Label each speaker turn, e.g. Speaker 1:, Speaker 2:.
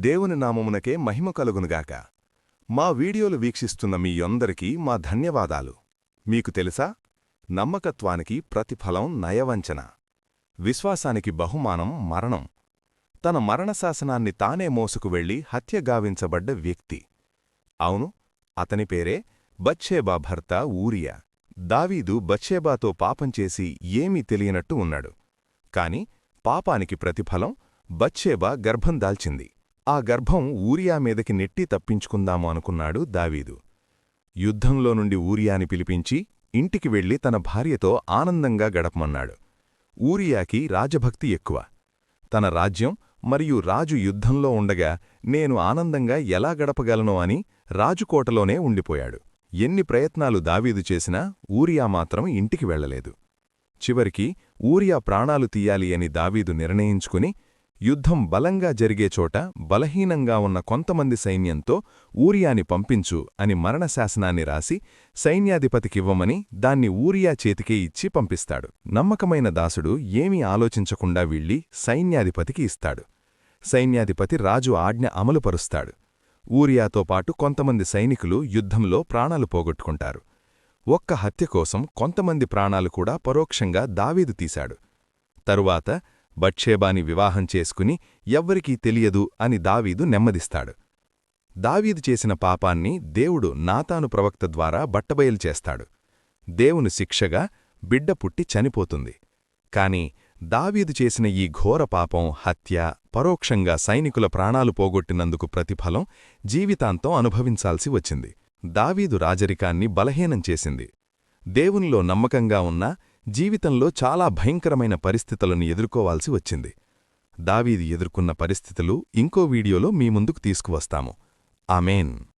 Speaker 1: దేవుని నామమునకే మహిమ కలుగునుగాక. మా వీడియోలు వీక్షిస్తున్న మీ అందరికీ మా ధన్యవాదాలు. మీకు తెలుసా, నమ్మకత్వానికి ప్రతిఫలం నయవంచన, విశ్వాసానికి బహుమానం మరణం. తన మరణశాసనాన్ని తానే మోసుకు వెళ్లి హత్యగావించబడ్డ వ్యక్తి. అవును, అతని పేరే బత్షేబా భర్త ఊరియా. దావీదు బత్షేబాతో పాపం చేసి ఏమీ తెలియనట్టు ఉన్నాడు. కాని పాపానికి ప్రతిఫలం బత్షేబా గర్భం దాల్చింది. ఆ గర్భం ఊరియా మీదకి నెట్టి తప్పించుకుందాము అనుకున్నాడు దావీదు. యుద్ధంలో నుండి ఊరియాని పిలిపించి ఇంటికి వెళ్లి తన భార్యతో ఆనందంగా గడపమన్నాడు. ఊరియాకి రాజభక్తి ఎక్కువ. తన రాజ్యం మరియు రాజు యుద్ధంలో ఉండగా నేను ఆనందంగా ఎలా గడపగలనో అని రాజుకోటలోనే ఉండిపోయాడు. ఎన్ని ప్రయత్నాలు దావీదు చేసినా ఊరియా మాత్రం ఇంటికి వెళ్లలేదు. చివరికి ఊరియా ప్రాణాలు తీయాలి అని దావీదు నిర్ణయించుకుని, యుద్ధం బలంగా జరిగే చోట బలహీనంగా ఉన్న కొంతమంది సైన్యంతో ఊరియాని పంపించు అని మరణశాసనాన్ని రాసి సైన్యాధిపతికివ్వమని దాన్ని ఊరియా చేతికే ఇచ్చి పంపిస్తాడు. నమ్మకమైన దాసుడు ఏమీ ఆలోచించకుండా వెళ్ళి సైన్యాధిపతికి ఇస్తాడు. సైన్యాధిపతి రాజు ఆజ్ఞ అమలుపరుస్తాడు. ఊరియాతో పాటు కొంతమంది సైనికులు యుద్ధంలో ప్రాణాలు పోగొట్టుకుంటారు. ఒక్క హత్య కోసం కొంతమంది ప్రాణాలు కూడా పరోక్షంగా దావీదు తీశాడు. తరువాత బత్షేబాని వివాహం చేసుకుని ఎవ్వరికీ తెలియదు అని దావీదు నెమ్మదిస్తాడు. దావీదు చేసిన పాపాన్ని దేవుడు నాతాను ప్రవక్త ద్వారా బట్టబయలు చేస్తాడు. దేవుని శిక్షగా బిడ్డ పుట్టి చనిపోతుంది. కాని దావీదు చేసిన ఈ ఘోర పాపం, హత్య, పరోక్షంగా సైనికుల ప్రాణాలు పోగొట్టినందుకు ప్రతిఫలం జీవితాంతం అనుభవించాల్సి వచ్చింది. దావీదు రాజరికాన్ని బలహీనం చేసింది. దేవునిలో నమ్మకంగా ఉన్నా జీవితంలో చాలా భయంకరమైన పరిస్థితులను ఎదుర్కోవాల్సి వచ్చింది. దావీదు ఎదుర్కొన్న పరిస్థితులు ఇంకో వీడియోలో మీ ముందుకు తీసుకువస్తాము. ఆమేన్.